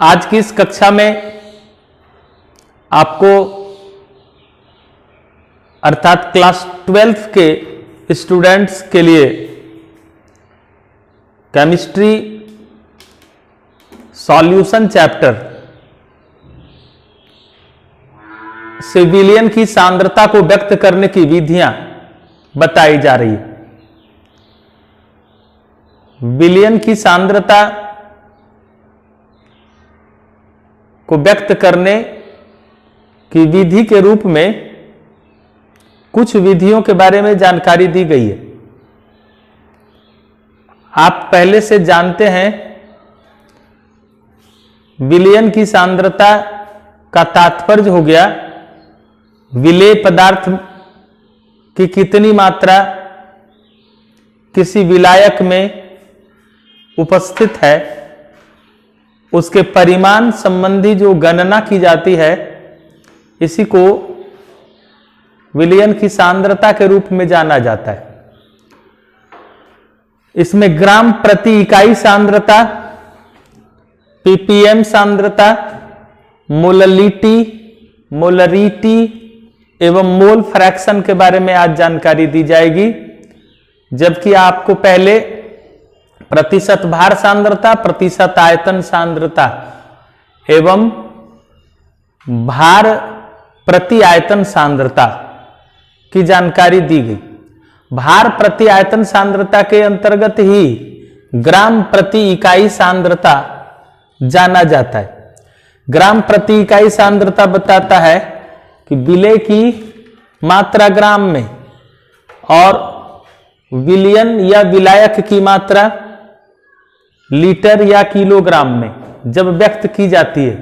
आज की इस कक्षा में आपको अर्थात क्लास 12th के स्टूडेंट्स के लिए केमिस्ट्री सॉल्यूशन चैप्टर से विलयन की सांद्रता को व्यक्त करने की विधियां बताई जा रही है। विलयन की सांद्रता को व्यक्त करने की विधि के रूप में कुछ विधियों के बारे में जानकारी दी गई है। आप पहले से जानते हैं विलयन की सांद्रता का तात्पर्य हो गया विलेय पदार्थ की कितनी मात्रा किसी विलायक में उपस्थित है, उसके परिमाण संबंधी जो गणना की जाती है, इसी को विलयन की सांद्रता के रूप में जाना जाता है। इसमें ग्राम प्रति इकाई सांद्रता, पीपीएम सांद्रता, मोलरिटी एवं मोल फ्रैक्शन के बारे में आज जानकारी दी जाएगी। जबकि आपको पहले प्रतिशत भार सांद्रता, प्रतिशत आयतन सांद्रता एवं भार प्रति आयतन सांद्रता की जानकारी दी गई। भार प्रति आयतन सांद्रता के अंतर्गत ही ग्राम प्रति इकाई सांद्रता जाना जाता है। ग्राम प्रति इकाई सांद्रता बताता है कि विलेय की मात्रा ग्राम में और विलयन या विलायक की मात्रा लीटर या किलोग्राम में जब व्यक्त की जाती है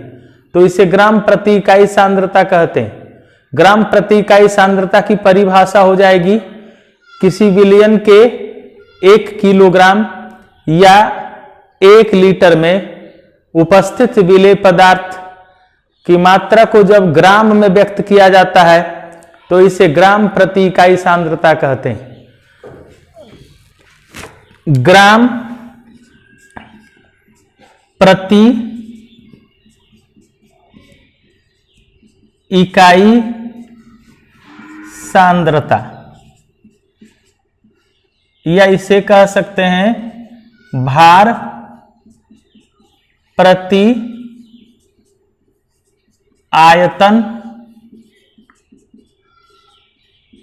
तो इसे ग्राम प्रति इकाई सांद्रता कहते हैं। ग्राम प्रति इकाई सांद्रता की परिभाषा हो जाएगी किसी विलयन के 1 किलोग्राम या 1 लीटर में उपस्थित विलेय पदार्थ की मात्रा को जब ग्राम में व्यक्त किया जाता है तो इसे ग्राम प्रति इकाई सांद्रता कहते हैं। ग्राम प्रति इकाई सांद्रता या इसे कह सकते हैं भार प्रति आयतन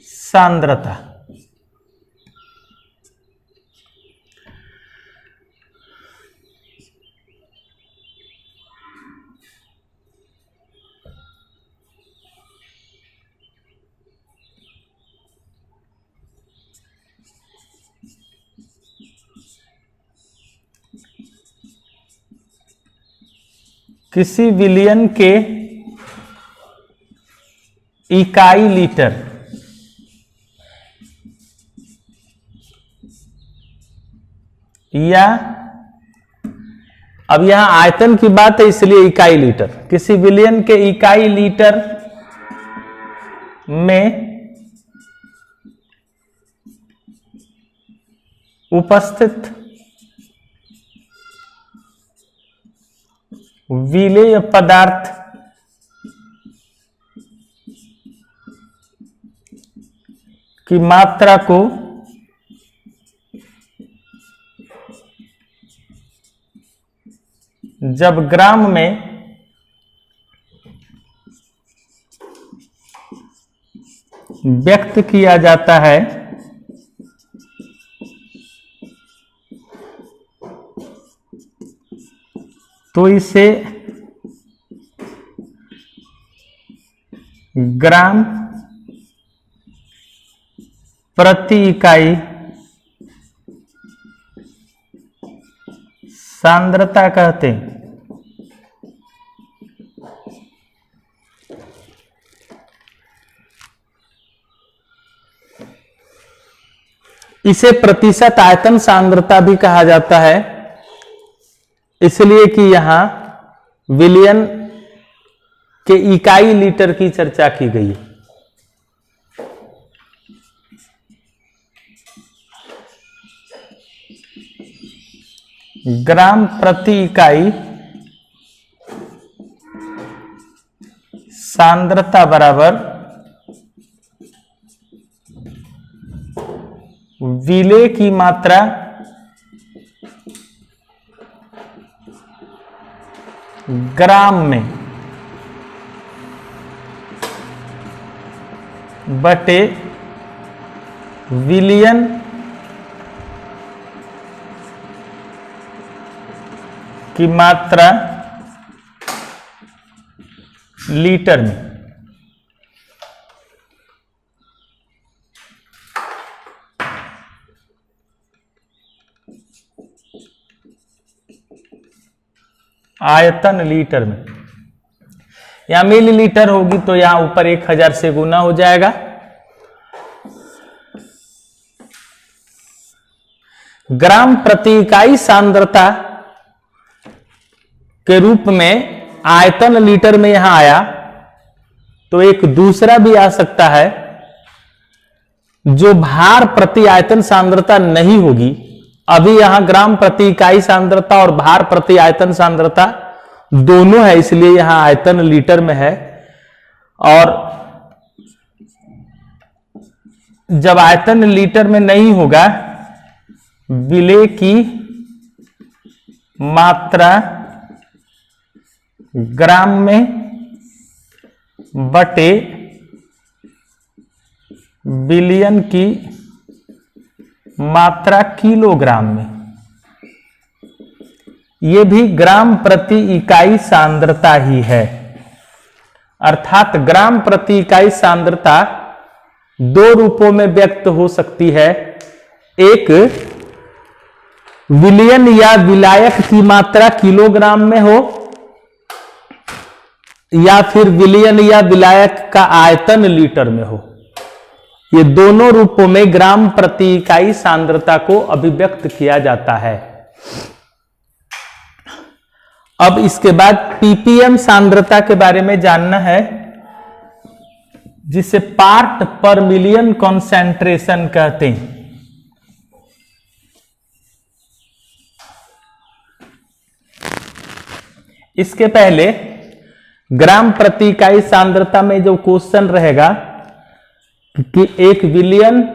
सांद्रता। किसी विलयन के इकाई लीटर या अब यहां आयतन की बात है इसलिए इकाई लीटर, किसी विलयन के इकाई लीटर में उपस्थित विलेय पदार्थ की मात्रा को जब ग्राम में व्यक्त किया जाता है तो इसे ग्राम प्रति इकाई सांद्रता कहते हैं। इसे प्रतिशत आयतन सांद्रता भी कहा जाता है, इसलिए कि यहां विलयन के इकाई लीटर की चर्चा की गई है। ग्राम प्रति इकाई सांद्रता बराबर विलेय की मात्रा ग्राम में बटे विलियन की मात्रा लीटर में। आयतन लीटर में, यहां मिलीलीटर होगी तो यहां ऊपर 1000 से गुना हो जाएगा। ग्राम प्रति इकाई सांद्रता के रूप में आयतन लीटर में यहां आया, तो एक दूसरा भी आ सकता है जो भार प्रति आयतन सांद्रता नहीं होगी। अभी यहां ग्राम प्रति इकाई सांद्रता और भार प्रति आयतन सांद्रता दोनों है, इसलिए यहां आयतन लीटर में है। और जब आयतन लीटर में नहीं होगा, विलेय की मात्रा ग्राम में बटे बिलियन की मात्रा किलोग्राम में। यह भी ग्राम प्रति इकाई सांद्रता ही है। अर्थात ग्राम प्रति इकाई सांद्रता दो रूपों में व्यक्त हो सकती है। एक विलयन या विलायक की मात्रा किलोग्राम में हो, या फिर विलयन या विलायक का आयतन लीटर में हो। ये दोनों रूपों में ग्राम प्रति इकाई सांद्रता को अभिव्यक्त किया जाता है। अब इसके बाद पीपीएम सांद्रता के बारे में जानना है, जिसे पार्ट पर मिलियन कॉन्सेंट्रेशन कहते हैं। इसके पहले ग्राम प्रति इकाई सांद्रता में जो क्वेश्चन रहेगा कि एक विलियन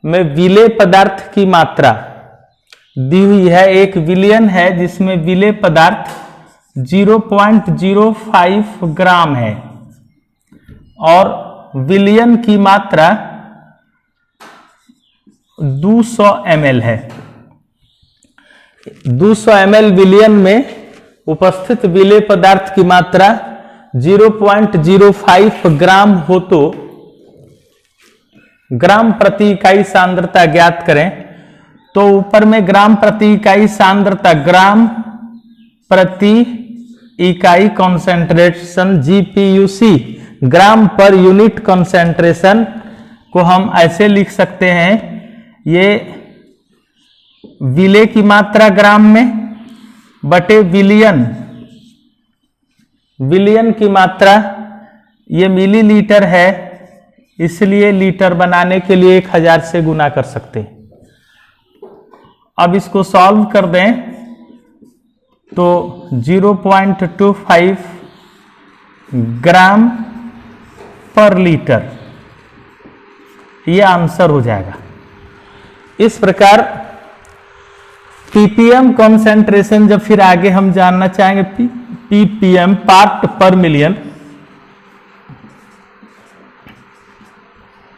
में विलेय पदार्थ की मात्रा दी हुई है। एक विलियन है जिसमें विलेय पदार्थ 0.05 ग्राम है और विलियन की मात्रा 200 ml है। 200 ml विलियन में उपस्थित विलेय पदार्थ की मात्रा 0.05 ग्राम हो तो ग्राम प्रति इकाई सांद्रता ज्ञात करें। तो ऊपर में ग्राम प्रति इकाई सांद्रता, ग्राम प्रति इकाई कॉन्सेंट्रेशन जीपीयूसी, ग्राम पर यूनिट कॉन्सेंट्रेशन को हम ऐसे लिख सकते हैं। ये विलेय की मात्रा ग्राम में बटे विलियन, विलियन की मात्रा ये मिलीलीटर है, इसलिए लीटर बनाने के लिए 1000 से गुना कर सकते हैं। अब इसको सॉल्व कर दें तो 0.25 ग्राम पर लीटर ये आंसर हो जाएगा। इस प्रकार पीपीएम कॉन्सेंट्रेशन, जब फिर आगे हम जानना चाहेंगे पीपीएम पार्ट पर मिलियन,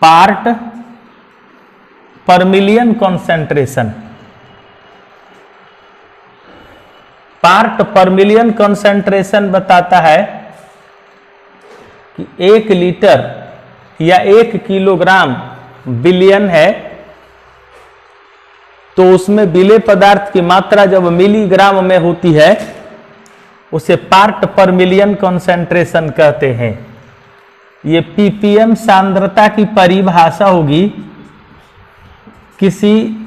पार्ट पर मिलियन कॉन्सेंट्रेशन। पार्ट पर मिलियन कॉन्सेंट्रेशन बताता है कि 1 लीटर या 1 किलोग्राम बिलियन है तो उसमें विलेय पदार्थ की मात्रा जब मिलीग्राम में होती है उसे पार्ट पर मिलियन कॉन्सेंट्रेशन कहते हैं। ये पीपीएम सांद्रता की परिभाषा होगी किसी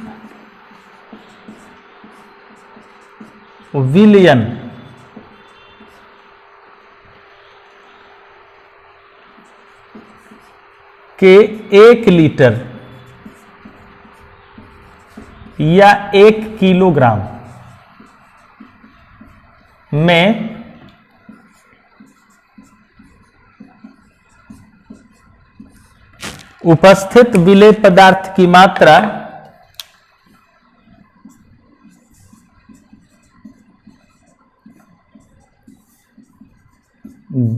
विलियन के 1 लीटर या 1 किलोग्राम में उपस्थित विलेय पदार्थ की मात्रा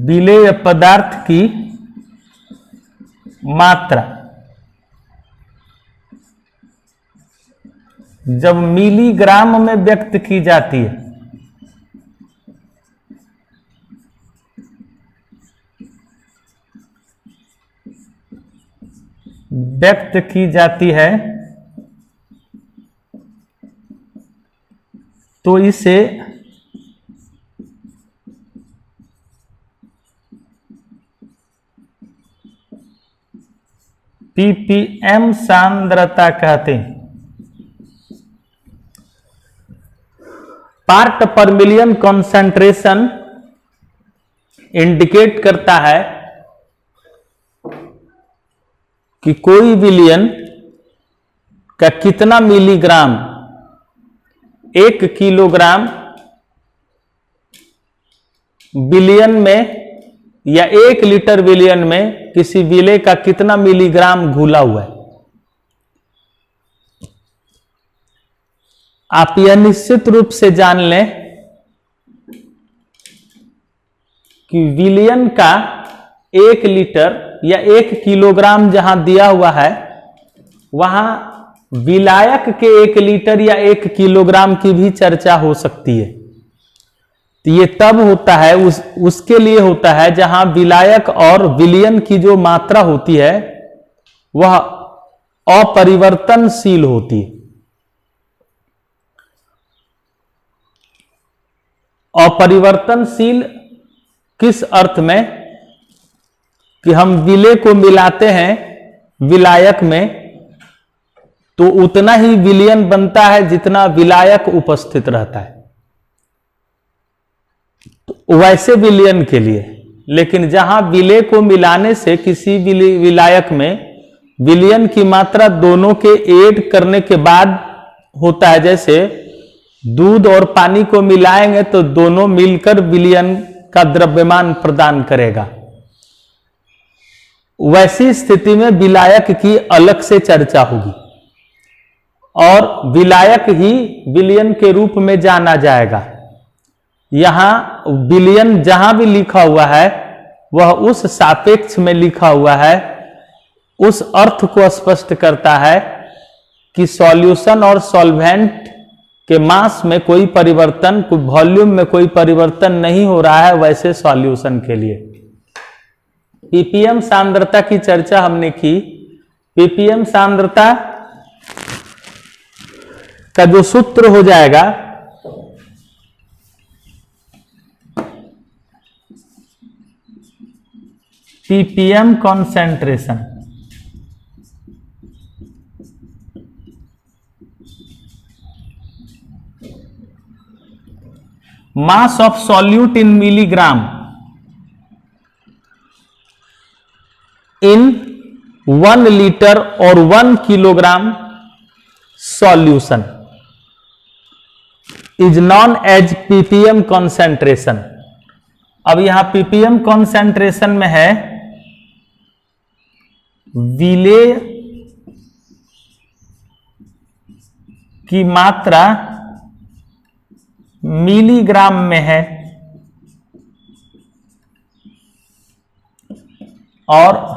विलेय पदार्थ की मात्रा जब मिलीग्राम में व्यक्त की जाती है तो इसे पीपीएम सांद्रता कहते हैं। पार्ट पर मिलियन कॉन्सेंट्रेशन इंडिकेट करता है कि कोई विलयन का कितना मिलीग्राम 1 किलोग्राम विलयन में या 1 लीटर विलयन में किसी विलेय का कितना मिलीग्राम घुला हुआ है। आप यह निश्चित रूप से जान लें कि विलयन का 1 लीटर या 1 किलोग्राम जहां दिया हुआ है वहां विलायक के 1 लीटर या 1 किलोग्राम की भी चर्चा हो सकती है। तो ये तब होता है उसके लिए होता है जहां विलायक और विलयन की जो मात्रा होती है वह अपरिवर्तनशील होती है। अपरिवर्तनशील किस अर्थ में कि हम विलेय को मिलाते हैं विलायक में तो उतना ही विलयन बनता है जितना विलायक उपस्थित रहता है, तो वैसे विलयन के लिए। लेकिन जहां विलेय को मिलाने से किसी विलायक में विलयन की मात्रा दोनों के ऐड करने के बाद होता है, जैसे दूध और पानी को मिलाएंगे तो दोनों मिलकर विलयन का द्रव्यमान प्रदान करेगा, वैसी स्थिति में विलायक की अलग से चर्चा होगी और विलायक ही विलयन के रूप में जाना जाएगा। यहां विलयन जहां भी लिखा हुआ है वह उस सापेक्ष में लिखा हुआ है, उस अर्थ को स्पष्ट करता है कि सॉल्यूशन और सॉल्वेंट के मास में कोई परिवर्तन, वॉल्यूम में कोई परिवर्तन नहीं हो रहा है वैसे सॉल्यूशन के लिए। पीपीएम सांद्रता की चर्चा हमने की। पीपीएम सांद्रता का जो सूत्र हो जाएगा PPM concentration mass of solute in milligram in 1 litre और 1 kilogram solution is known as PPM concentration. अब यहां पीपीएम कॉन्सेंट्रेशन में है विलेय की मात्रा मिलीग्राम में है और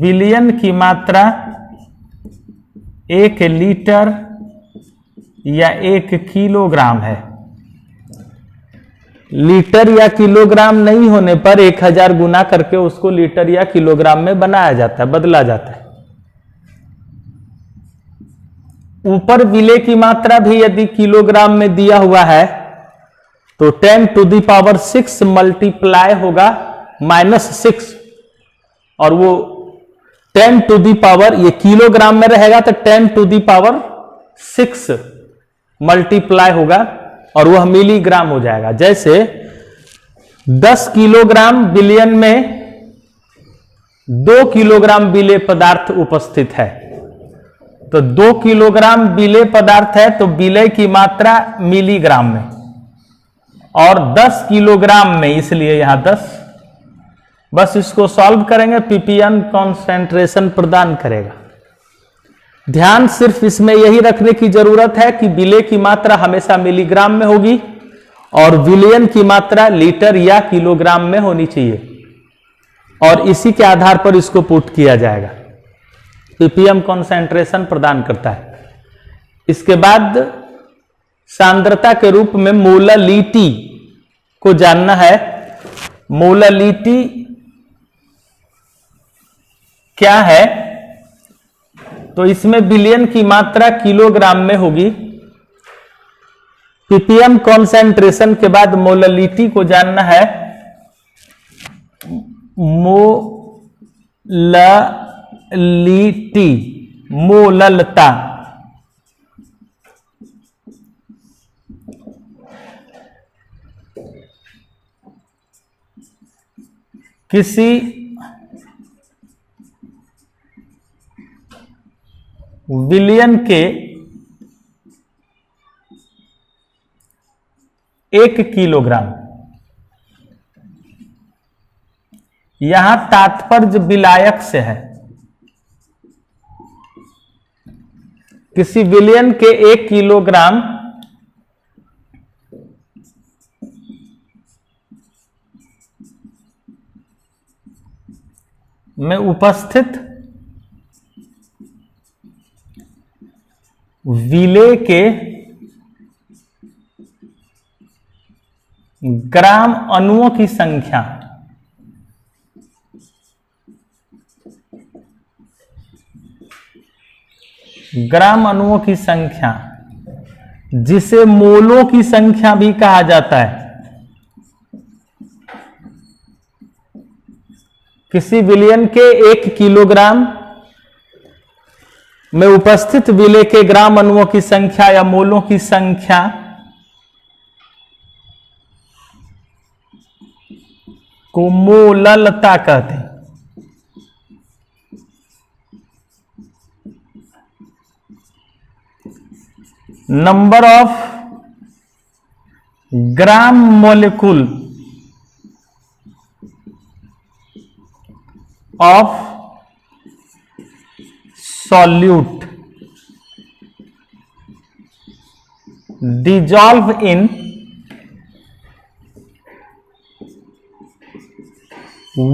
विलयन की मात्रा 1 लीटर या 1 किलोग्राम है। लीटर या किलोग्राम नहीं होने पर 1000 गुना करके उसको लीटर या किलोग्राम में बनाया जाता है, बदला जाता है। ऊपर विलेय की मात्रा भी यदि किलोग्राम में दिया हुआ है तो 10⁻6 मल्टीप्लाई होगा -6 और वो 10 ये किलोग्राम में रहेगा तो 10⁻6 मल्टीप्लाई होगा और वह मिलीग्राम हो जाएगा। जैसे 10 किलोग्राम विलयन में 2 किलोग्राम विलेय पदार्थ उपस्थित है, तो 2 किलोग्राम विलेय पदार्थ है तो विलेय की मात्रा मिलीग्राम में, और 10 किलोग्राम में, इसलिए यहां 10 बस इसको सॉल्व करेंगे, ppm कॉन्सेंट्रेशन प्रदान करेगा। ध्यान सिर्फ इसमें यही रखने की जरूरत है कि विलेय की मात्रा हमेशा मिलीग्राम में होगी और विलयन की मात्रा लीटर या किलोग्राम में होनी चाहिए, और इसी के आधार पर इसको पुट किया जाएगा। ppm कॉन्सेंट्रेशन प्रदान करता है। इसके बाद सांद्रता के रूप में मोलालिटी को जानना है। मोलालिटी क्या है? तो इसमें विलयन की मात्रा किलोग्राम में होगी। ppm कॉन्सेंट्रेशन के बाद मोलालिटी को जानना है। मोलालिटी, मोललता, किसी विलयन के 1 किलोग्राम, यहां तात्पर्य विलायक से है। किसी विलयन के 1 किलोग्राम में उपस्थित विलेय के ग्राम अणुओं की संख्या जिसे मोलों की संख्या भी कहा जाता है। किसी विलयन के 1 किलोग्राम में उपस्थित विलेय के ग्राम अणुओं की संख्या या मोलों की संख्या को मोललता कहते हैं। Number of gram molecule of solute dissolve in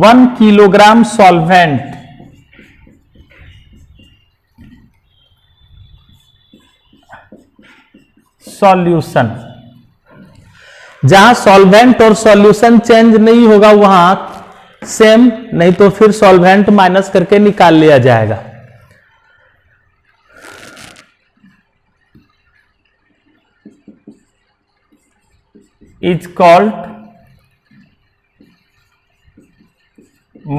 1 kilogram solvent solution। जहां सॉल्वेंट और सॉल्यूशन चेंज नहीं होगा वहां सेम, नहीं तो फिर सॉल्वेंट माइनस करके निकाल लिया जाएगा। Is called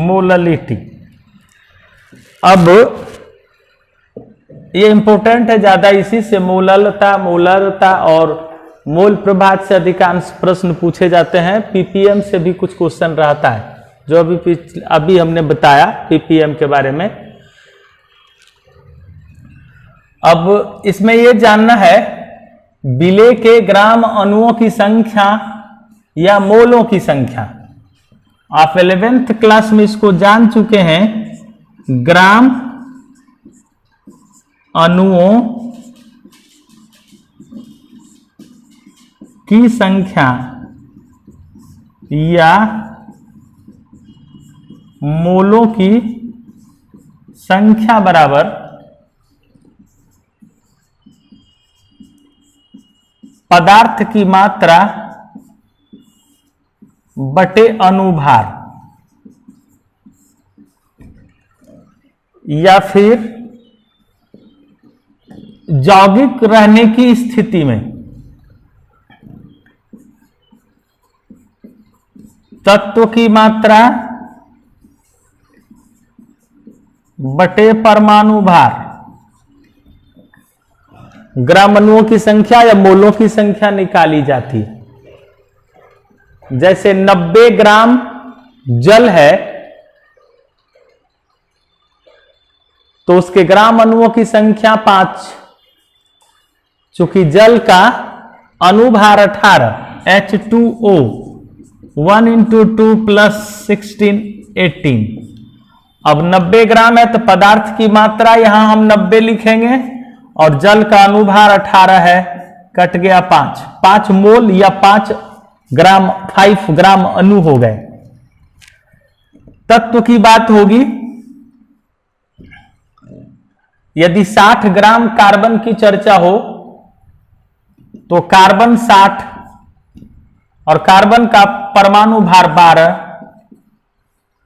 molality. अब ये इंपॉर्टेंट है ज्यादा, इसी से मोललता, मोलरता और मोल प्रभात से अधिकांश प्रश्न पूछे जाते हैं। ppm से भी कुछ क्वेश्चन रहता है, जो अभी हमने बताया ppm के बारे में। अब इसमें यह जानना है विलेय के ग्राम अणुओं की संख्या या मोलों की संख्या। आप 11th क्लास में इसको जान चुके हैं। ग्राम अणुओं की संख्या या मोलों की संख्या बराबर पदार्थ की मात्रा बटे अनुभार, या फिर यौगिक रहने की स्थिति में तत्व की मात्रा बटे परमाणु भार। ग्राम अणुओं की संख्या या मोलों की संख्या निकाली जाती है। जैसे 90 ग्राम जल है तो उसके ग्राम अणुओं की संख्या 5, चूंकि जल का अणुभार 18, H2O 1 × 2 + 16 18। अब 90 ग्राम है तो पदार्थ की मात्रा यहां हम 90 लिखेंगे और जल का अनुभार 18 है, कट गया 5 मोल या 5 ग्राम 5 ग्राम अणु हो गए। तत्व की बात होगी, यदि 60 ग्राम कार्बन की चर्चा हो तो कार्बन 60 और कार्बन का परमाणु भार 12,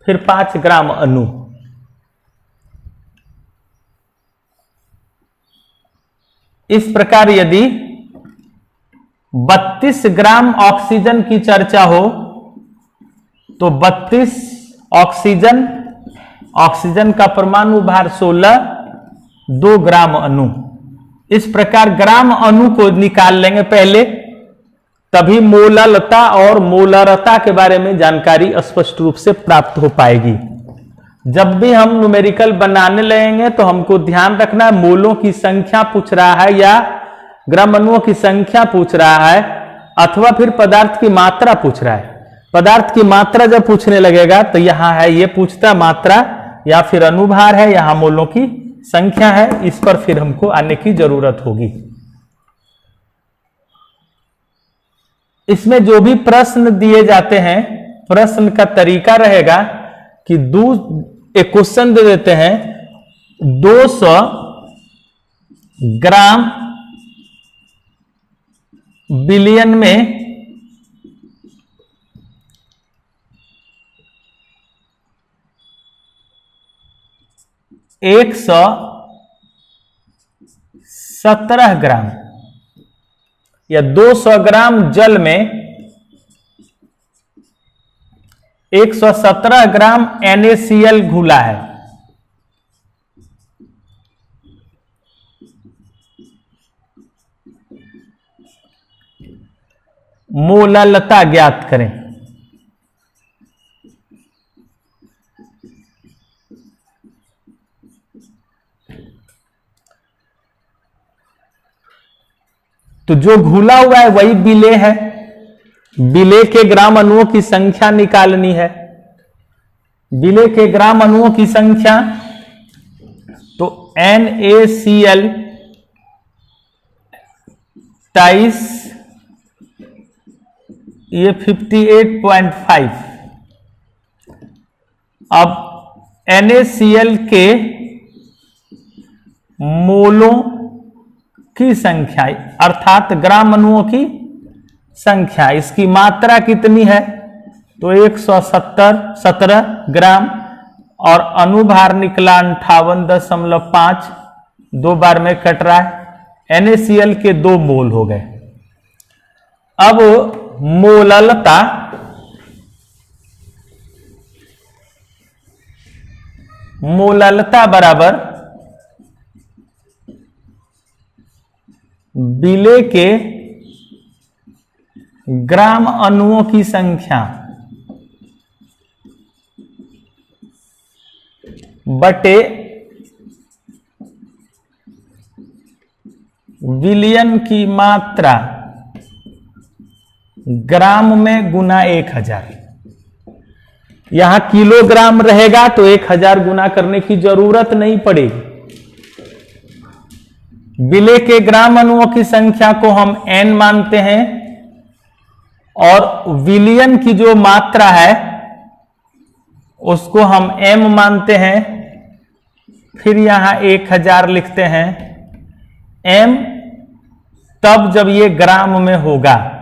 फिर 5 ग्राम अणु। इस प्रकार यदि 32 ग्राम ऑक्सीजन की चर्चा हो तो 32 ऑक्सीजन का परमाणु भार 16, 2 ग्राम अणु। इस प्रकार ग्राम अणु को निकाल लेंगे पहले, तभी मोललता और मोलरता के बारे में जानकारी स्पष्ट रूप से प्राप्त हो पाएगी। जब भी हम न्यूमेरिकल बनाने लगेंगे तो हमको ध्यान रखना है, मोलों की संख्या पूछ रहा है या ग्राम अणुओं की संख्या पूछ रहा है अथवा फिर पदार्थ की मात्रा पूछ रहा है। पदार्थ की मात्रा जब पूछने लगेगा तो यहां है ये पूछता मात्रा या फिर अनुभार है, यहां मोलों की संख्या है, इस पर फिर हमको आने की जरूरत होगी। इसमें जो भी प्रश्न दिए जाते हैं, प्रश्न का तरीका रहेगा कि एक क्वेश्चन दे देते हैं 200 ग्राम बिलियन में 117 ग्राम या 200 ग्राम जल में 117 ग्राम NaCl घुला है। मोललता ज्ञात करें। तो जो घुला हुआ है वही विलेय है, विलेय के ग्राम अणुओं की संख्या निकालनी है। विलेय के ग्राम अणुओं की संख्या तो NaCl 23, ये 58.5। अब NaCl के मोलों की संख्या अर्थात ग्राम अणुओं की संख्या, इसकी मात्रा कितनी है तो 117 ग्राम और अनुभार निकला 58.5, 2 बार में कट रहा है। NaCl के 2 मोल हो गए। अब मोललता बराबर विलेय के ग्राम अणुओं की संख्या बटे विलियन की मात्रा ग्राम में गुना 1000। यहां किलोग्राम रहेगा तो 1000 गुना करने की जरूरत नहीं पड़ेगी। विलेय के ग्राम अणुओं की संख्या को हम n मानते हैं और विलियन की जो मात्रा है उसको हम m मानते हैं, फिर यहां 1000 लिखते हैं। m तब जब ये ग्राम में होगा।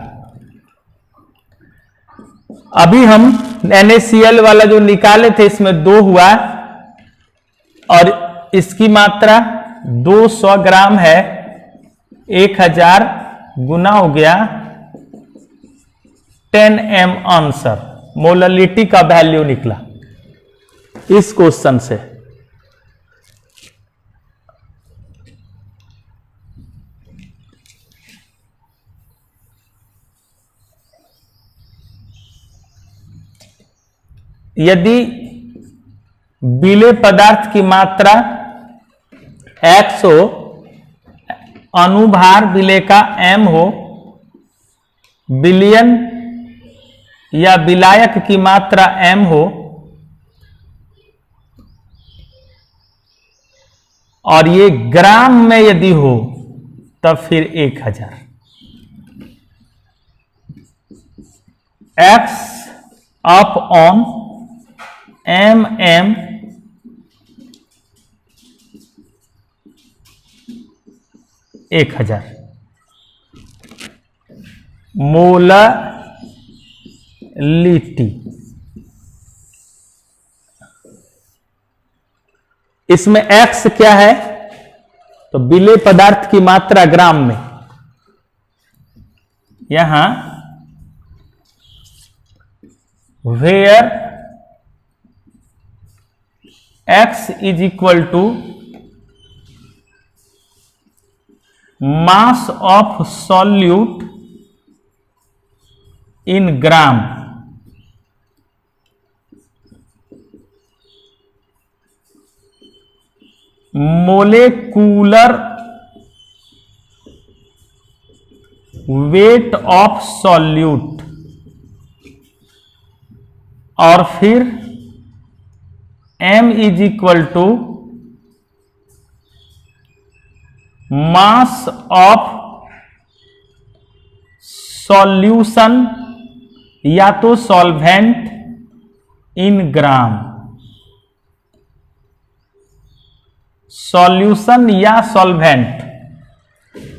अभी हम NaCl वाला जो निकाले थे इसमें 2 हुआ और इसकी मात्रा 200 ग्राम है, 1000 गुना हो गया 10m आंसर। मोललिटी का वैल्यू निकला इस क्वेश्चन से। यदि विलेय पदार्थ की मात्रा x हो, अनुभार विलेय का m हो, विलयन या विलायक की मात्रा m हो, और ये ग्राम में यदि हो तब फिर 1000। x अपॉन mm एक 1000 मोलालिटी। इसमें x क्या है? तो विलेय पदार्थ की मात्रा ग्राम में। यहां where x is equal to mass of solute in gram, molecular weight of solute, और फिर m is equal to mass of solution या तो सॉल्वेंट इन ग्राम, सॉल्यूशन या सॉल्वेंट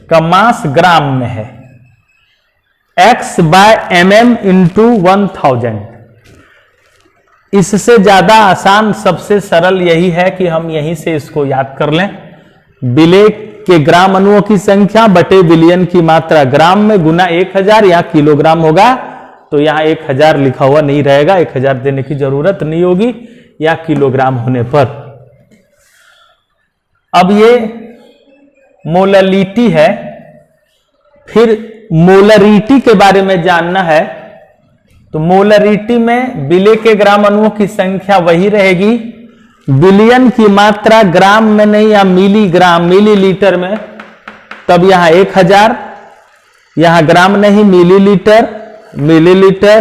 का मास ग्राम में है। x by mm into 1000। इससे ज्यादा आसान, सबसे सरल यही है कि हम यहीं से इसको याद कर लें। विलेय के ग्राम अणुओं की संख्या बटे विलयन की मात्रा ग्राम में गुना 1000 या किलोग्राम होगा। तो यहां 1000 लिखा हुआ नहीं रहेगा, 1000 देने की जरूरत नहीं होगी या किलोग्राम होने पर। अब ये मोलालिटी है, फिर मोलरिटी के बारे में जानना है। तो मोलरिटी में विलेय के ग्राम अणुओं की संख्या वही रहेगी, विलयन की मात्रा ग्राम में नहीं या मिलीग्राम, मिलीलीटर में। तब यहां 1000, यहां ग्राम नहीं मिलीलीटर, मिलीलीटर,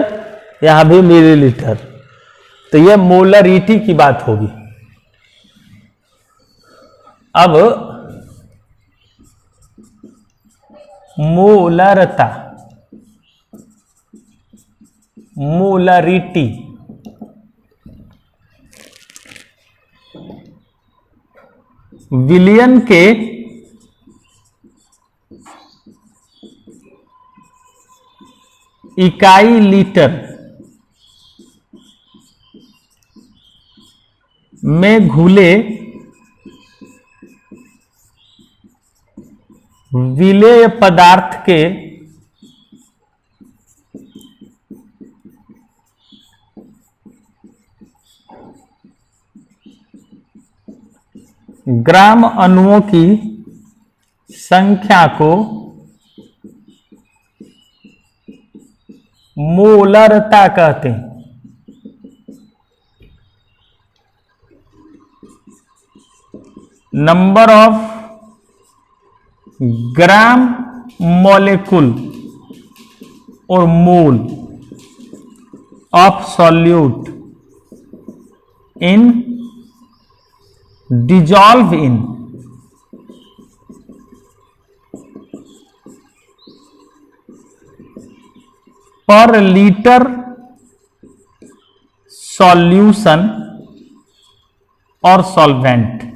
यहां भी मिलीलीटर। तो यह मोलरिटी की बात होगी। अब मोलरता, मोलरिटी, विलयन के इकाई लीटर में घुले विलेय पदार्थ के ग्राम अणुओं की संख्या को मोलरता कहते हैं। नंबर ऑफ ग्राम मॉलिक्यूल और mole of solute in dissolve in per liter solution or solvent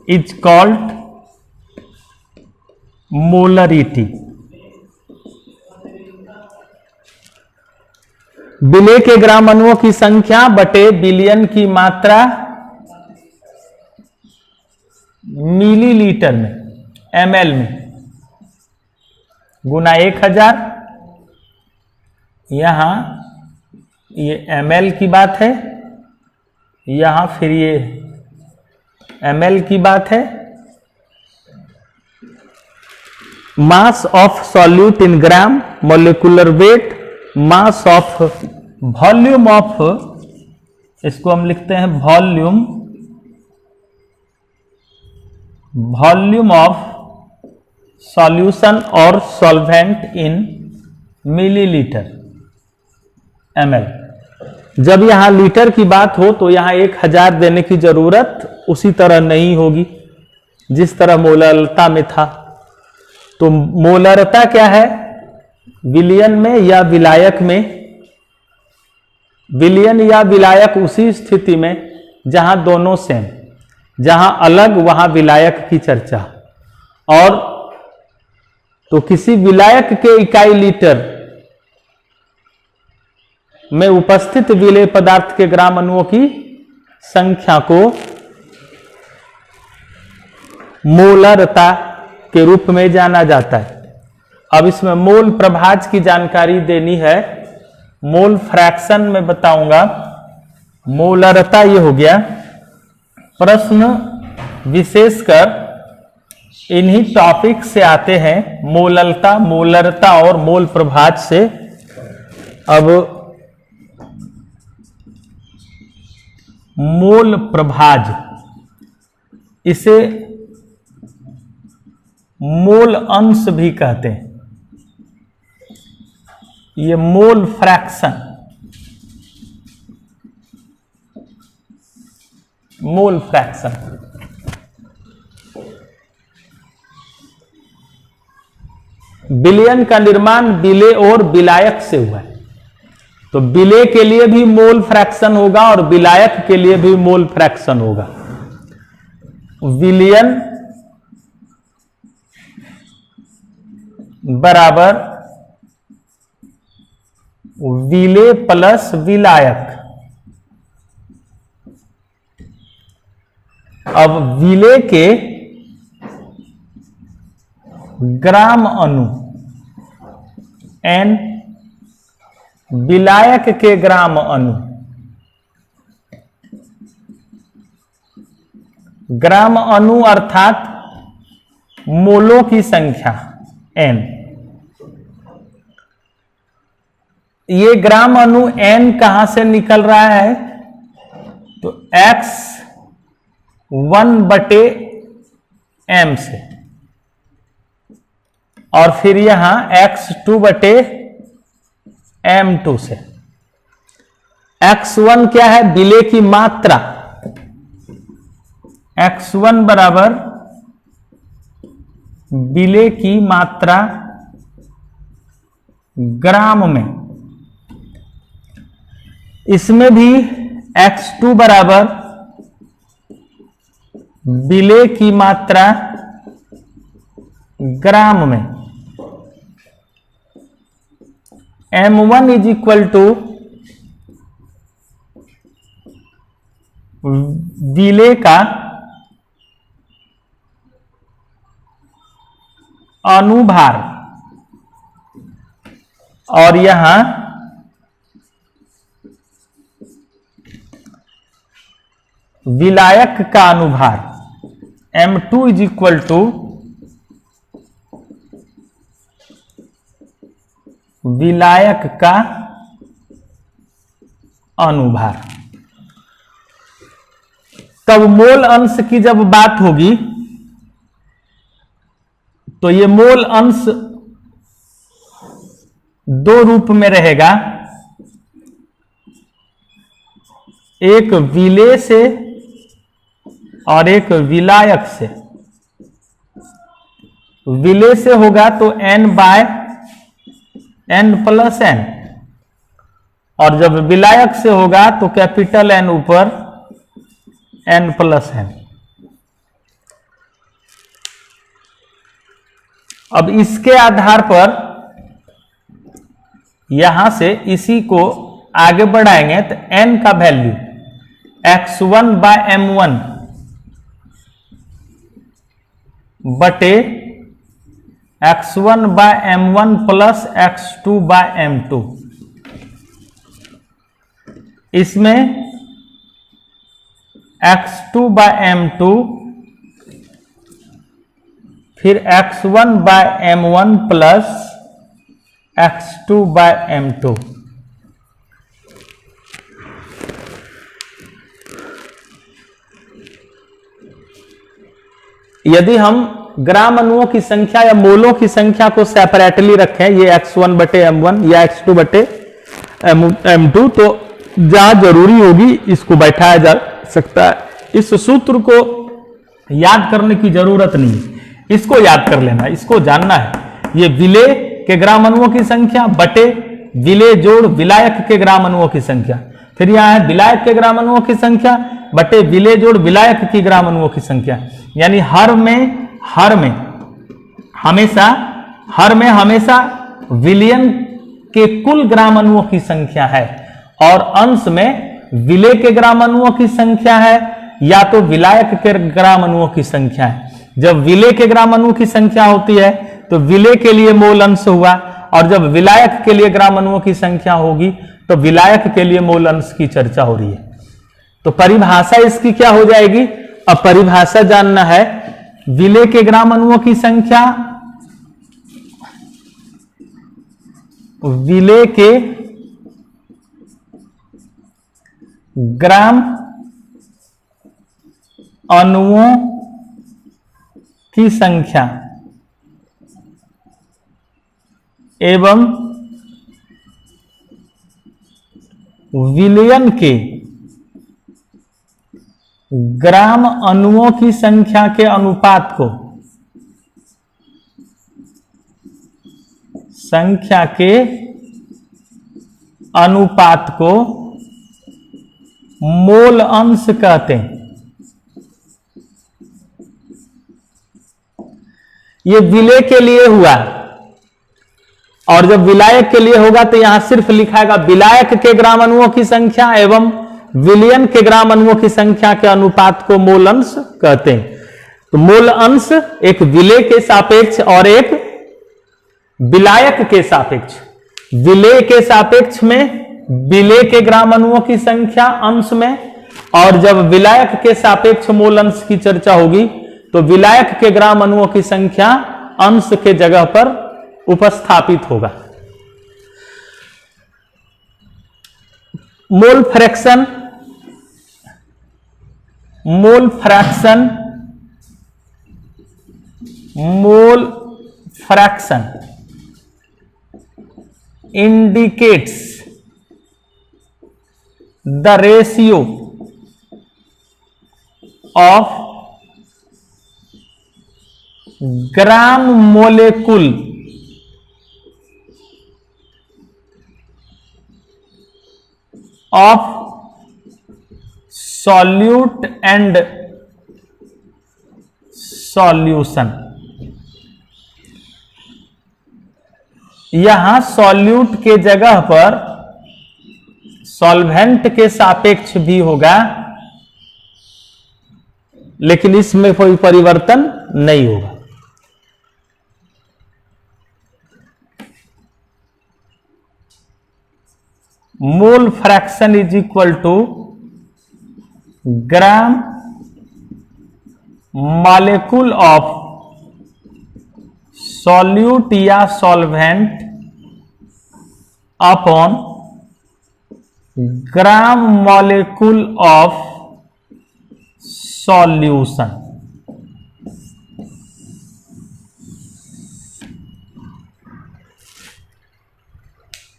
is called molarity। विलेय के ग्राम अणुओं की संख्या बटे विलयन की मात्रा मिलीलीटर में, ml में, गुना 1000। यहां ये ml की बात है, यहां फिर ये ml की बात है। मास of solute in gram, molecular weight, mass of volume of, इसको हम लिखते हैं वॉल्यूम, वॉल्यूम ऑफ सॉल्यूशन और सॉल्वेंट इन मिलीलीटर ml। जब यहां लीटर की बात हो तो यहां 1000 देने की जरूरत उसी तरह नहीं होगी जिस तरह मोलरता में था। तो मोलरता क्या है? विलयन में या विलायक में, विलयन या विलायक उसी स्थिति में जहां दोनों सेम, जहां अलग वहां विलायक की चर्चा। और तो किसी विलायक के इकाई लीटर में उपस्थित विलेय पदार्थ के ग्राम अणुओं की संख्या को मोलरता के रूप में जाना जाता है। अब इसमें मोल प्रभाज की जानकारी देनी है। मोल फ्रैक्शन में बताऊंगा। मोलरता ये हो गया। प्रश्न विशेषकर इन्हीं टॉपिक से आते हैं, मोलरता और मोल प्रभाज से। अब मोल प्रभाज, इसे मोल अंश भी कहते हैं। ये मोल फ्रैक्शन, मोल फ्रैक्शन विलयन का निर्माण विलेय और विलायक से हुआ है। तो विलेय के लिए भी मोल फ्रैक्शन होगा और विलायक के लिए भी मोल फ्रैक्शन होगा। विलयन बराबर विलेय प्लस विलायक। अब विलेय के ग्राम अणु n, विलायक के ग्राम अणु, ग्राम अणु अर्थात मोलों की संख्या n। ये ग्राम अणु n कहां से निकल रहा है? तो x1/m से, और फिर यहां x2/m2 से। x1 क्या है? विलेय की मात्रा। x1 बराबर विलेय की मात्रा ग्राम में। इसमें भी x2 बराबर विलेय की मात्रा ग्राम में। m1 इज इक्वल टू विलेय का अनुभार, और यहां विलायक का अनुभार m2 इज इक्वल टू विलायक का अनुभार। तब मोल अंश की जब बात होगी तो ये मोल अंश दो रूप में रहेगा, एक विलेय से और एक विलायक से। विलेय से होगा तो n/n+n, और जब विलायक से होगा तो कैपिटल N ऊपर n+n। अब इसके आधार पर यहां से इसी को आगे बढ़ाएंगे तो n का वैल्यू x1/m1 बटे x1/m1 प्लस x2/m2। इसमें x2/m2 फिर x1/m1 प्लस x2/m2। यदि हम ग्राम अणुओं की संख्या या मोलों की संख्या को सेपरेटली रखें, ये x1/m1 या x2/m2, तो जहां जरूरी होगी इसको बैठाया जा सकता है, इस सूत्र को याद करने की जरूरत नहीं है, इसको याद कर लेना, इसको जानना है। ये विलेय के ग्राम अणुओं की संख्या बटे विलेय जोड़ विलायक के ग्राम अणुओं की संख्या, फिर यहां है विलायक के ग्राम अणुओं की संख्या बटे विलेय जोड़ विलायक की ग्राम अणुओं की संख्या। यानी हर में हमेशा विलयन के कुल ग्राम अणुओं की संख्या है और अंश में विलेय के ग्राम अणुओं की संख्या है या तो विलायक के ग्राम अणुओं की संख्या है। जब विलेय के ग्राम अणु की संख्या होती है तो विलेय के लिए मोल अंश हुआ, और जब विलायक के लिए ग्राम अणुओं की संख्या होगी तो विलायक के लिए मोल अंश की चर्चा हो रही है। तो परिभाषा इसकी क्या हो जाएगी? अब परिभाषा जानना है। विलेय के ग्राम अणुओं की संख्या विलेय के ग्राम अणुओं की संख्या एवं विलयन के ग्राम अणुओं की संख्या के अनुपात को मोल अंश कहते हैं। ये विलेय के लिए हुआ, और जब विलायक के लिए होगा तो यहां सिर्फ लिखाएगा विलायक के ग्राम अणुओं की संख्या एवं विलयन के ग्राम अणुओं की संख्या के अनुपात को मोल अंश कहते हैं। तो मोल अंश एक विलेय के सापेक्ष और एक विलायक के सापेक्ष। विलेय के सापेक्ष में विलेय के ग्राम अणुओं की संख्या अंश में, और जब विलायक के सापेक्ष मोल अंश की चर्चा होगी तो विलायक के ग्राम अणुओं की संख्या अंश के जगह पर उपस्थापित होगा। Mole fraction indicates the ratio of gram molecule of solute and solution। यहां सॉल्यूट के जगह पर सॉल्वेंट के सापेक्ष भी होगा, लेकिन इसमें कोई परिवर्तन नहीं होगा। Mole fraction is equal to gram molecule of solute या solvent upon gram molecule of solution.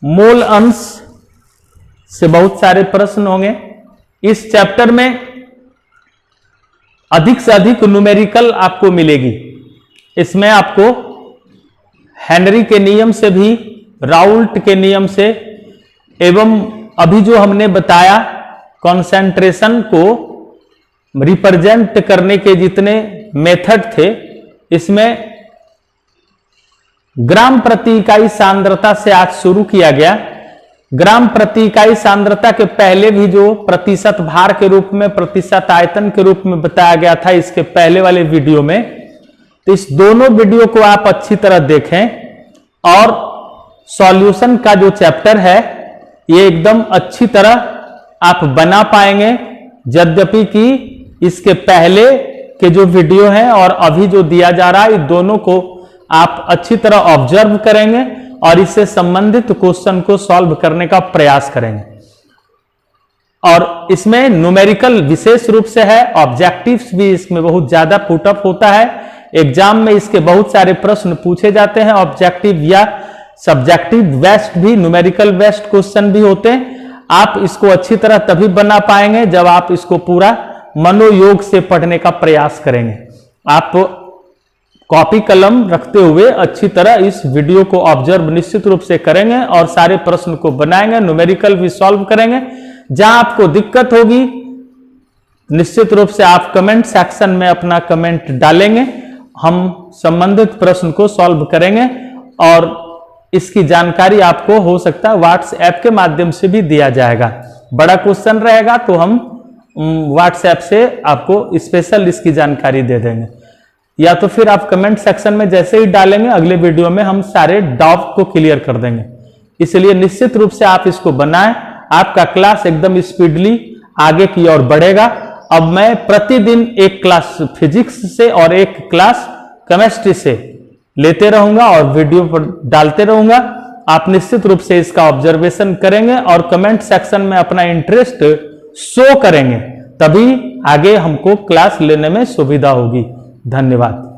Mole अंश से बहुत सारे प्रश्न होंगे। इस चैप्टर में अधिक से अधिक न्यूमेरिकल आपको मिलेगी। इसमें आपको हेनरी के नियम से भी, राउल्ट के नियम से, एवं अभी जो हमने बताया कॉन्सेंट्रेशन को रिप्रेजेंट करने के जितने मेथड थे, इसमें ग्राम प्रति इकाई सांद्रता से आज शुरू किया गया। ग्राम प्रति इकाई सांद्रता के पहले भी जो प्रतिशत भार के रूप में, प्रतिशत आयतन के रूप में बताया गया था इसके पहले वाले वीडियो में, तो इस दोनों वीडियो को आप अच्छी तरह देखें। और सॉल्यूशन का जो चैप्टर है ये एकदम अच्छी तरह आप बना पाएंगे, यद्यपि कि इसके पहले के जो वीडियो हैं और अभी जो दिया जा रहा है, इन दोनों को आप अच्छी तरह ऑब्जर्व करेंगे और इससे संबंधित क्वेश्चन को सॉल्व करने का प्रयास करेंगे। और इसमें न्यूमेरिकल विशेष रूप से है, ऑब्जेक्टिव्स भी इसमें बहुत ज्यादा पुटअप होता है। एग्जाम में इसके बहुत सारे प्रश्न पूछे जाते हैं, ऑब्जेक्टिव या सब्जेक्टिव बेस्ड भी, न्यूमेरिकल बेस्ड क्वेश्चन भी होते हैं। आप इसको अच्छी तरह तभी बना पाएंगे जब आप इसको पूरा मनोयोग से पढ़ने का प्रयास करेंगे। आप कॉपी कलम रखते हुए अच्छी तरह इस वीडियो को ऑब्जर्व निश्चित रूप से करेंगे और सारे प्रश्न को बनाएंगे, न्यूमेरिकल भी सॉल्व करेंगे। जहां आपको दिक्कत होगी निश्चित रूप से आप कमेंट सेक्शन में अपना कमेंट डालेंगे, हम संबंधित प्रश्न को सॉल्व करेंगे और इसकी जानकारी आपको हो सकता है व्हाट्सएप के माध्यम से भी दिया जाएगा। बड़ा क्वेश्चन रहेगा तो हम व्हाट्सएप से आपको स्पेशल इसकी जानकारी दे देंगे, या तो फिर आप कमेंट सेक्शन में जैसे ही डालेंगे अगले वीडियो में हम सारे डाउट को क्लियर कर देंगे। इसलिए निश्चित रूप से आप इसको बनाएं, आपका क्लास एकदम स्पीडली आगे की ओर बढ़ेगा। अब मैं प्रतिदिन एक क्लास फिजिक्स से और एक क्लास केमिस्ट्री से लेते रहूंगा और वीडियो पर डालते रहूंगा। आप निश्चित रूप से इसका ऑब्जर्वेशन करेंगे और कमेंट सेक्शन में अपना इंटरेस्ट शो करेंगे, तभी आगे हमको क्लास लेने में सुविधा होगी। धन्यवाद।